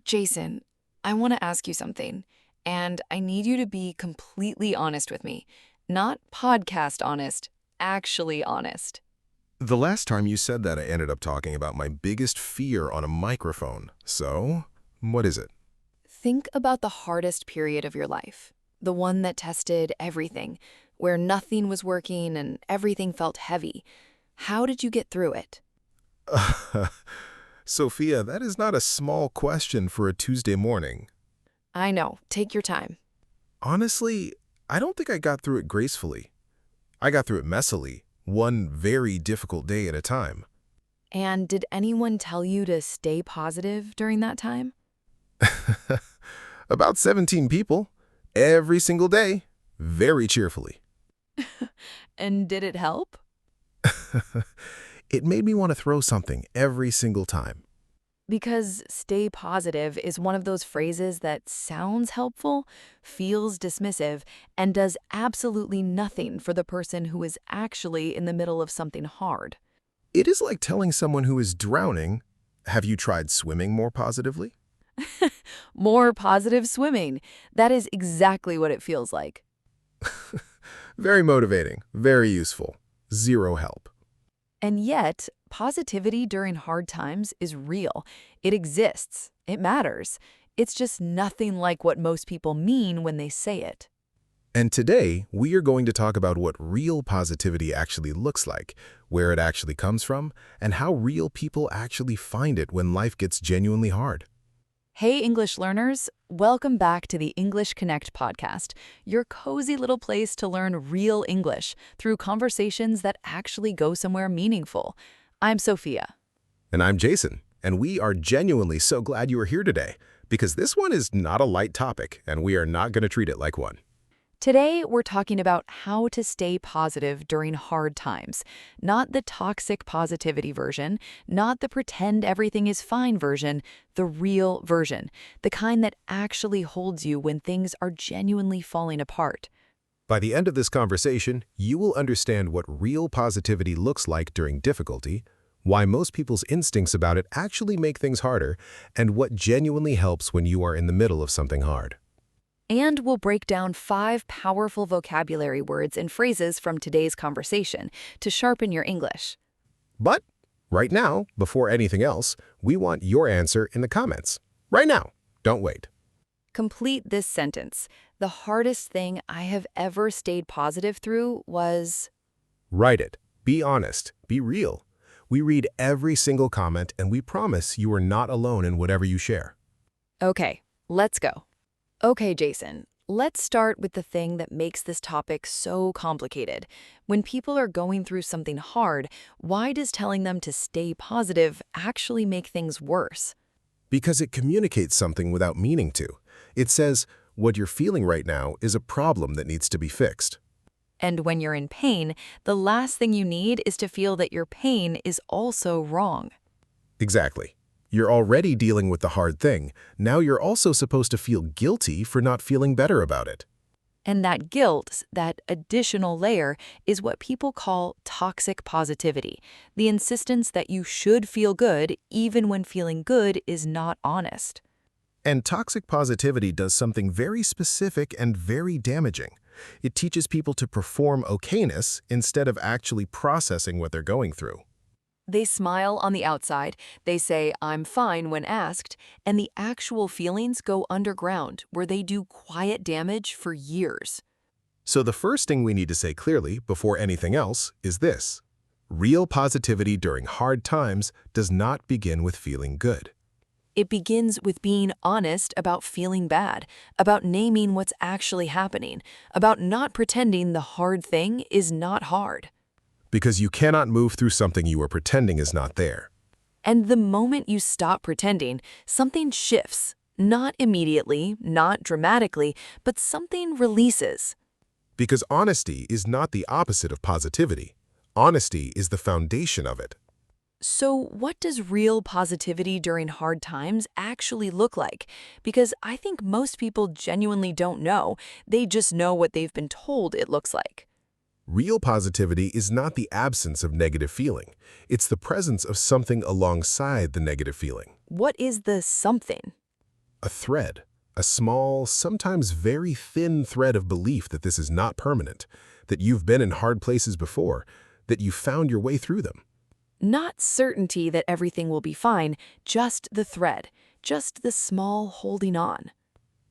Jason, I want to ask you something, and I need you to be completely honest with me. Not podcast honest, actually honest. The last time you said that, I ended up talking about my biggest fear on a microphone. So, what is it? Think about the hardest period of your life, the one that tested everything, where nothing was working and everything felt heavy. How did you get through it? Sophia, that is not a small question for a Tuesday morning. I know, take your time. Honestly, I don't think I got through it gracefully. I got through it messily, one very difficult day at a time. And did anyone tell you to stay positive during that time? About 17 people, every single day, very cheerfully. And did it help? It made me want to throw something every single time. Because stay positive is one of those phrases that sounds helpful, feels dismissive, and does absolutely nothing for the person who is actually in the middle of something hard. It is like telling someone who is drowning, have you tried swimming more positively? More positive swimming. That is exactly what it feels like. Very motivating, very useful, zero help. And yet, positivity during hard times is real. It exists. It matters. It's just nothing like what most people mean when they say it. And today, we are going to talk about what real positivity actually looks like, where it actually comes from, and how real people actually find it when life gets genuinely hard. Hey, English learners, welcome back to the English Connect podcast, your cozy little place to learn real English through conversations that actually go somewhere meaningful. I'm Sophia. And I'm Jason, and we are genuinely so glad you are here today, because this one is not a light topic, and we are not going to treat it like one. Today, we're talking about how to stay positive during hard times. Not the toxic positivity version, not the pretend everything is fine version, the real version, the kind that actually holds you when things are genuinely falling apart. By the end of this conversation, you will understand what real positivity looks like during difficulty, why most people's instincts about it actually make things harder, and what genuinely helps when you are in the middle of something hard. And we'll break down 5 powerful vocabulary words and phrases from today's conversation to sharpen your English. But right now, before anything else, we want your answer in the comments. Right now. Don't wait. Complete this sentence. The hardest thing I have ever stayed positive through was... Write it. Be honest. Be real. We read every single comment, and we promise you are not alone in whatever you share. Okay, let's go. Okay, Jason, let's start with the thing that makes this topic so complicated. When people are going through something hard, why does telling them to stay positive actually make things worse? Because it communicates something without meaning to. It says, what you're feeling right now is a problem that needs to be fixed. And when you're in pain, the last thing you need is to feel that your pain is also wrong. Exactly. You're already dealing with the hard thing. Now you're also supposed to feel guilty for not feeling better about it. And that guilt, that additional layer, is what people call toxic positivity, the insistence that you should feel good even when feeling good is not honest. And toxic positivity does something very specific and very damaging. It teaches people to perform okayness instead of actually processing what they're going through. They smile on the outside, they say, "I'm fine" when asked, and the actual feelings go underground, where they do quiet damage for years. So the first thing we need to say clearly before anything else is this. Real positivity during hard times does not begin with feeling good. It begins with being honest about feeling bad, about naming what's actually happening, about not pretending the hard thing is not hard. Because you cannot move through something you are pretending is not there. And the moment you stop pretending, something shifts. Not immediately, not dramatically, but something releases. Because honesty is not the opposite of positivity. Honesty is the foundation of it. So what does real positivity during hard times actually look like? Because I think most people genuinely don't know. They just know what they've been told it looks like. Real positivity is not the absence of negative feeling. It's the presence of something alongside the negative feeling. What is the something? A thread. A small, sometimes very thin thread of belief that this is not permanent, that you've been in hard places before, that you found your way through them. Not certainty that everything will be fine, just the thread, just the small holding on.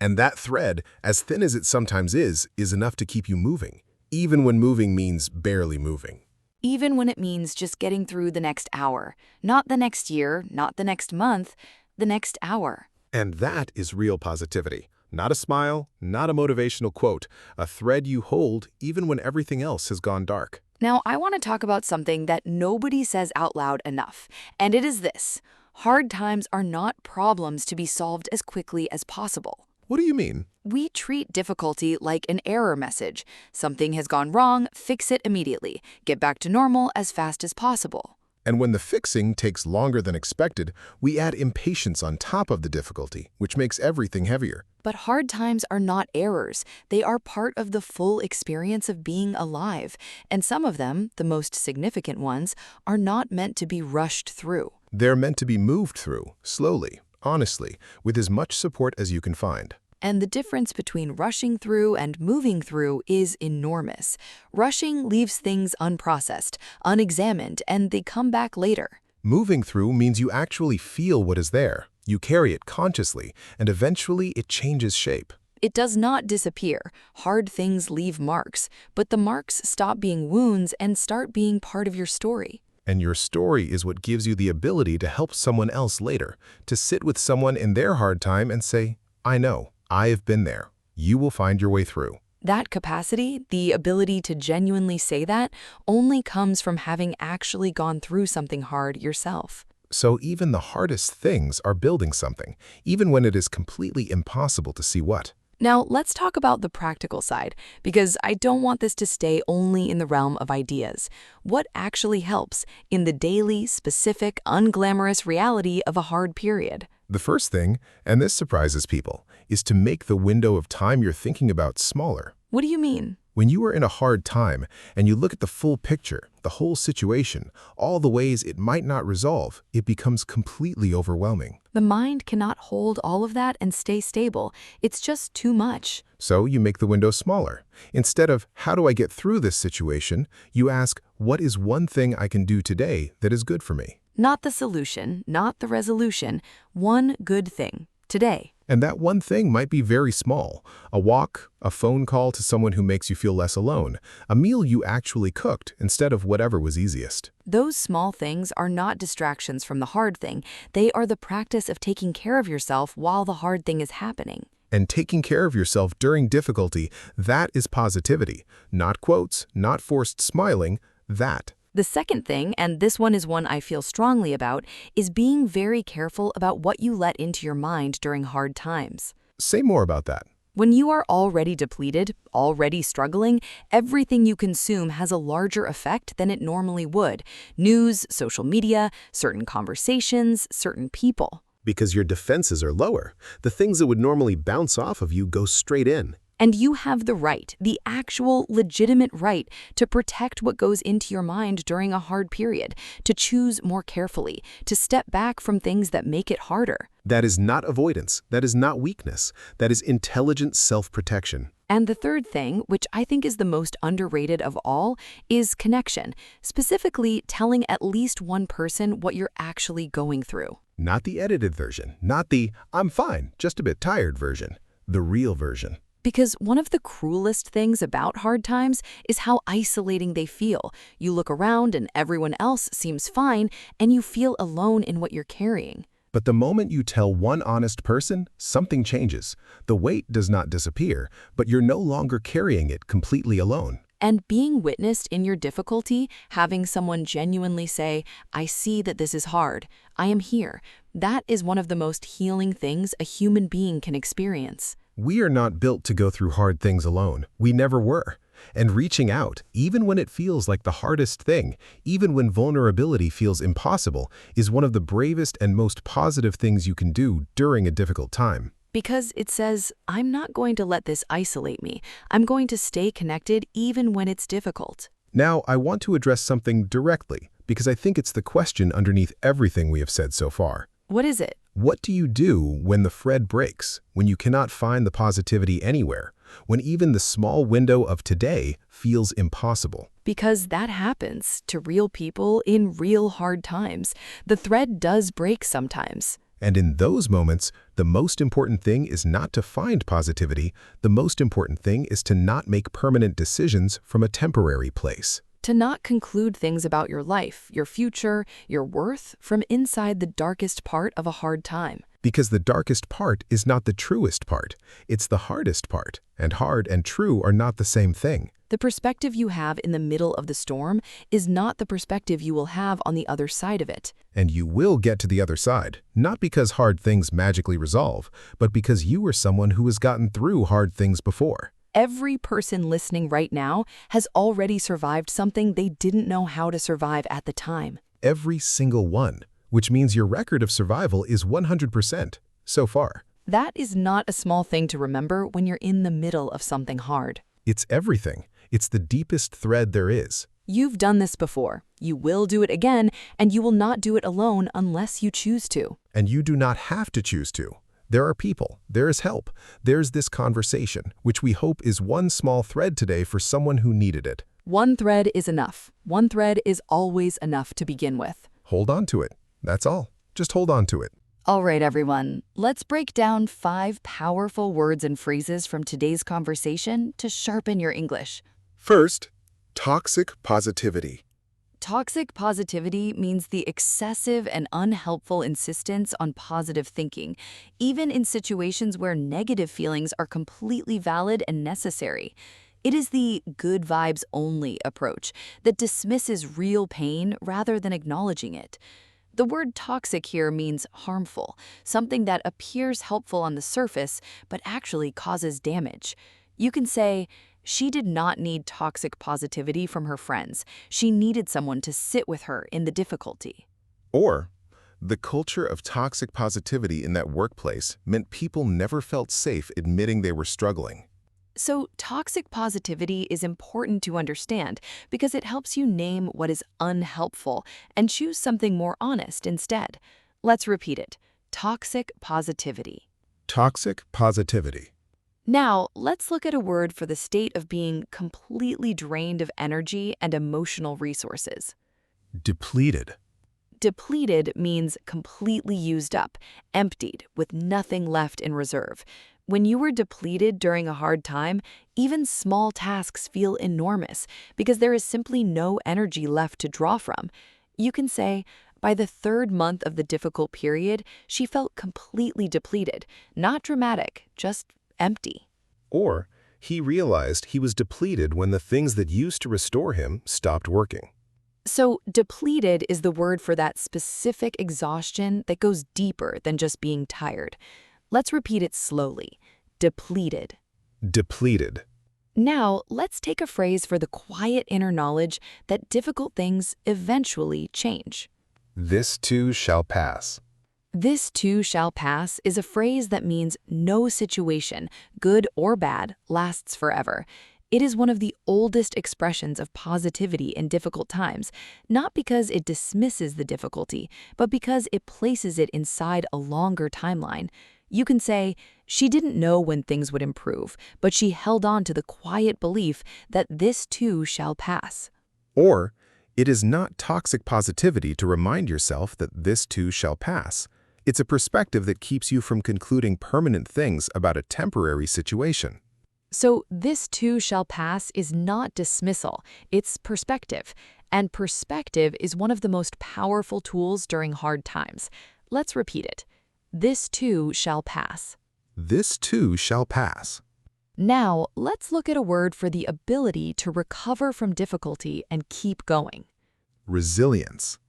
And that thread, as thin as it sometimes is enough to keep you moving, even when moving means barely moving. Even when it means just getting through the next hour, not the next year, not the next month, the next hour. And that is real positivity. Not a smile, not a motivational quote, a thread you hold even when everything else has gone dark. Now, I want to talk about something that nobody says out loud enough, and it is this. Hard times are not problems to be solved as quickly as possible. What do you mean? We treat difficulty like an error message. Something has gone wrong, fix it immediately. Get back to normal as fast as possible. And when the fixing takes longer than expected, we add impatience on top of the difficulty, which makes everything heavier. But hard times are not errors. They are part of the full experience of being alive. And some of them, the most significant ones, are not meant to be rushed through. They're meant to be moved through, slowly, honestly, with as much support as you can find. And the difference between rushing through and moving through is enormous. Rushing leaves things unprocessed, unexamined, and they come back later. Moving through means you actually feel what is there. You carry it consciously, and eventually it changes shape. It does not disappear. Hard things leave marks, but the marks stop being wounds and start being part of your story. And your story is what gives you the ability to help someone else later, to sit with someone in their hard time and say, I know. I have been there. You will find your way through. That capacity, the ability to genuinely say that, only comes from having actually gone through something hard yourself. So even the hardest things are building something, even when it is completely impossible to see what. Now, let's talk about the practical side, because I don't want this to stay only in the realm of ideas. What actually helps in the daily, specific, unglamorous reality of a hard period? The first thing, and this surprises people, is to make the window of time you're thinking about smaller. What do you mean? When you are in a hard time and you look at the full picture, the whole situation, all the ways it might not resolve, it becomes completely overwhelming. The mind cannot hold all of that and stay stable. It's just too much. So you make the window smaller. Instead of, how do I get through this situation, you ask, what is one thing I can do today that is good for me? Not the solution, not the resolution. One good thing, today. And that one thing might be very small. A walk, a phone call to someone who makes you feel less alone, a meal you actually cooked instead of whatever was easiest. Those small things are not distractions from the hard thing. They are the practice of taking care of yourself while the hard thing is happening. And taking care of yourself during difficulty, that is positivity. Not quotes, not forced smiling, that. The second thing, and this one is one I feel strongly about, is being very careful about what you let into your mind during hard times. Say more about that. When you are already depleted, already struggling, everything you consume has a larger effect than it normally would. News, social media, certain conversations, certain people. Because your defenses are lower. The things that would normally bounce off of you go straight in. And you have the right, the actual legitimate right, to protect what goes into your mind during a hard period, to choose more carefully, to step back from things that make it harder. That is not avoidance. That is not weakness. That is intelligent self-protection. And the third thing, which I think is the most underrated of all, is connection, specifically telling at least one person what you're actually going through. Not the edited version, not the I'm fine, just a bit tired version, the real version. Because one of the cruelest things about hard times is how isolating they feel. You look around and everyone else seems fine, and you feel alone in what you're carrying. But the moment you tell one honest person, something changes. The weight does not disappear, but you're no longer carrying it completely alone. And being witnessed in your difficulty, having someone genuinely say, I see that this is hard, I am here, that is one of the most healing things a human being can experience. We are not built to go through hard things alone. We never were. And reaching out, even when it feels like the hardest thing, even when vulnerability feels impossible, is one of the bravest and most positive things you can do during a difficult time. Because it says, I'm not going to let this isolate me. I'm going to stay connected even when it's difficult. Now, I want to address something directly, because I think it's the question underneath everything we have said so far. What is it? What do you do when the thread breaks, when you cannot find the positivity anywhere, when even the small window of today feels impossible? Because that happens to real people in real hard times. The thread does break sometimes. And in those moments, the most important thing is not to find positivity. The most important thing is to not make permanent decisions from a temporary place. To not conclude things about your life, your future, your worth from inside the darkest part of a hard time. Because the darkest part is not the truest part. It's the hardest part, and hard and true are not the same thing. The perspective you have in the middle of the storm is not the perspective you will have on the other side of it. And you will get to the other side, not because hard things magically resolve, but because you are someone who has gotten through hard things before. Every person listening right now has already survived something they didn't know how to survive at the time. Every single one, which means your record of survival is 100% so far. That is not a small thing to remember when you're in the middle of something hard. It's everything. It's the deepest thread there is. You've done this before. You will do it again, and you will not do it alone unless you choose to. And you do not have to choose to. There are people, there is help, there's this conversation, which we hope is one small thread today for someone who needed it. One thread is enough. One thread is always enough to begin with. Hold on to it. That's all. Just hold on to it. All right, everyone. Let's break down 5 powerful words and phrases from today's conversation to sharpen your English. First, toxic positivity. Toxic positivity means the excessive and unhelpful insistence on positive thinking, even in situations where negative feelings are completely valid and necessary. It is the good vibes only approach that dismisses real pain rather than acknowledging it. The word toxic here means harmful, something that appears helpful on the surface but actually causes damage. You can say, she did not need toxic positivity from her friends. She needed someone to sit with her in the difficulty. Or, the culture of toxic positivity in that workplace meant people never felt safe admitting they were struggling. So, toxic positivity is important to understand because it helps you name what is unhelpful and choose something more honest instead. Let's repeat it. Toxic positivity. Toxic positivity. Now, let's look at a word for the state of being completely drained of energy and emotional resources. Depleted. Depleted means completely used up, emptied, with nothing left in reserve. When you are depleted during a hard time, even small tasks feel enormous because there is simply no energy left to draw from. You can say, by the 3rd month of the difficult period, she felt completely depleted. Not dramatic, just empty. Or, he realized he was depleted when the things that used to restore him stopped working. So, depleted is the word for that specific exhaustion that goes deeper than just being tired. Let's repeat it slowly. Depleted. Depleted. Now, let's take a phrase for the quiet inner knowledge that difficult things eventually change. This too shall pass. This too shall pass is a phrase that means no situation, good or bad, lasts forever. It is one of the oldest expressions of positivity in difficult times, not because it dismisses the difficulty, but because it places it inside a longer timeline. You can say, she didn't know when things would improve, but she held on to the quiet belief that this too shall pass. Or, it is not toxic positivity to remind yourself that this too shall pass. It's a perspective that keeps you from concluding permanent things about a temporary situation. So this too shall pass is not dismissal, it's perspective. And perspective is one of the most powerful tools during hard times. Let's repeat it. This too shall pass. This too shall pass. Now, let's look at a word for the ability to recover from difficulty and keep going. Resilience.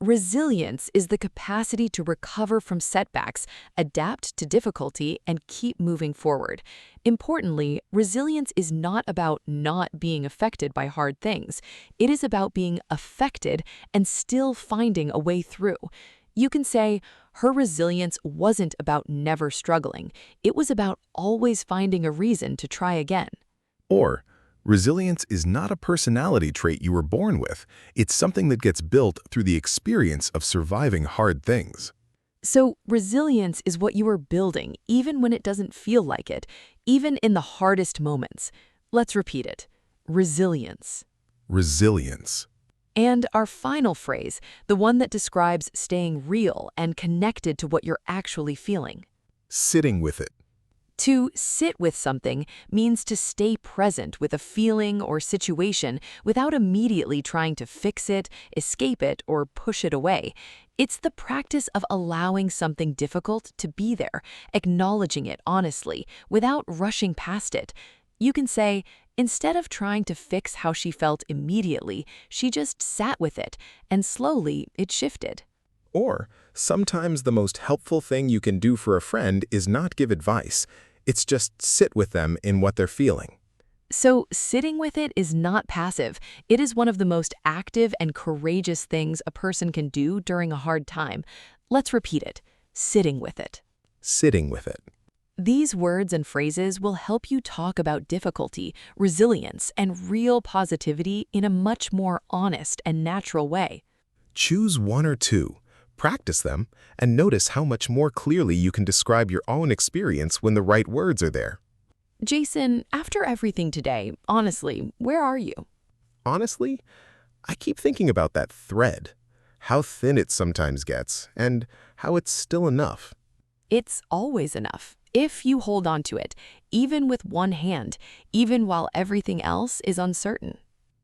Resilience is the capacity to recover from setbacks, adapt to difficulty, and keep moving forward. Importantly, resilience is not about not being affected by hard things. It is about being affected and still finding a way through. You can say, her resilience wasn't about never struggling. It was about always finding a reason to try again. Or, resilience is not a personality trait you were born with. It's something that gets built through the experience of surviving hard things. So resilience is what you are building, even when it doesn't feel like it, even in the hardest moments. Let's repeat it. Resilience. Resilience. And our final phrase, the one that describes staying real and connected to what you're actually feeling. Sitting with it. To sit with something means to stay present with a feeling or situation without immediately trying to fix it, escape it, or push it away. It's the practice of allowing something difficult to be there, acknowledging it honestly, without rushing past it. You can say, instead of trying to fix how she felt immediately, she just sat with it, and slowly it shifted. Or, sometimes the most helpful thing you can do for a friend is not give advice. It's just sit with them in what they're feeling. So, sitting with it is not passive. It is one of the most active and courageous things a person can do during a hard time. Let's repeat it. Sitting with it. Sitting with it. These words and phrases will help you talk about difficulty, resilience, and real positivity in a much more honest and natural way. Choose one or two. Practice them, and notice how much more clearly you can describe your own experience when the right words are there. Jason, after everything today, honestly, where are you? Honestly, I keep thinking about that thread, how thin it sometimes gets, and how it's still enough. It's always enough, if you hold on to it, even with one hand, even while everything else is uncertain.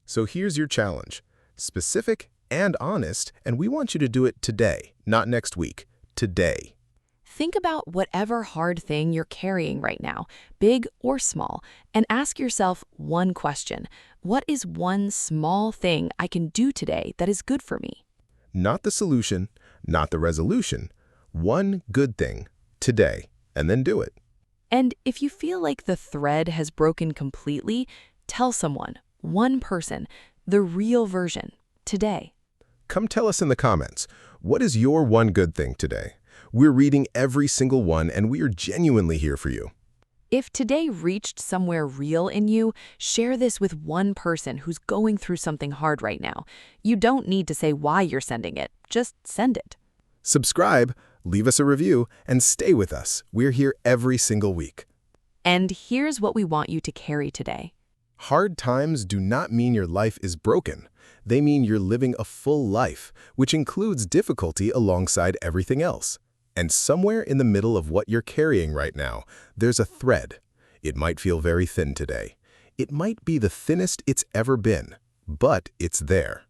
So here's your challenge. Specific and honest, and we want you to do it today, not next week. Today. Think about whatever hard thing you're carrying right now, big or small, and ask yourself one question. What is one small thing I can do today that is good for me? Not the solution, not the resolution. One good thing, today, and then do it. And if you feel like the thread has broken completely, tell someone, one person, the real version, today. Come tell us in the comments, what is your one good thing today? We're reading every single one, and we are genuinely here for you. If today reached somewhere real in you, share this with one person who's going through something hard right now. You don't need to say why you're sending it. Just send it. Subscribe, leave us a review, and stay with us. We're here every single week. And here's what we want you to carry today. Hard times do not mean your life is broken. They mean you're living a full life, which includes difficulty alongside everything else. And somewhere in the middle of what you're carrying right now, there's a thread. It might feel very thin today. It might be the thinnest it's ever been, but it's there.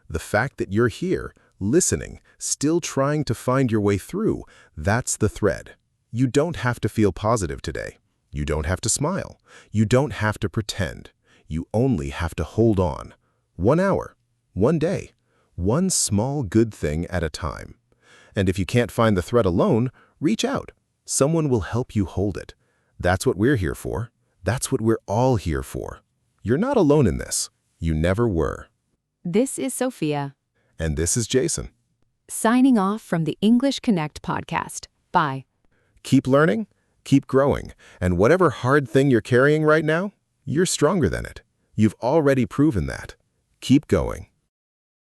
The fact that you're here, listening, still trying to find your way through, that's the thread. You don't have to feel positive today. You don't have to smile. You don't have to pretend. You only have to hold on. 1 hour, 1 day, one small good thing at a time. And if you can't find the thread alone, reach out. Someone will help you hold it. That's what we're here for. That's what we're all here for. You're not alone in this. You never were. This is Sophia. And this is Jason. Signing off from the English Connect podcast. Bye. Keep learning, keep growing, and whatever hard thing you're carrying right now, you're stronger than it. You've already proven that. Keep going.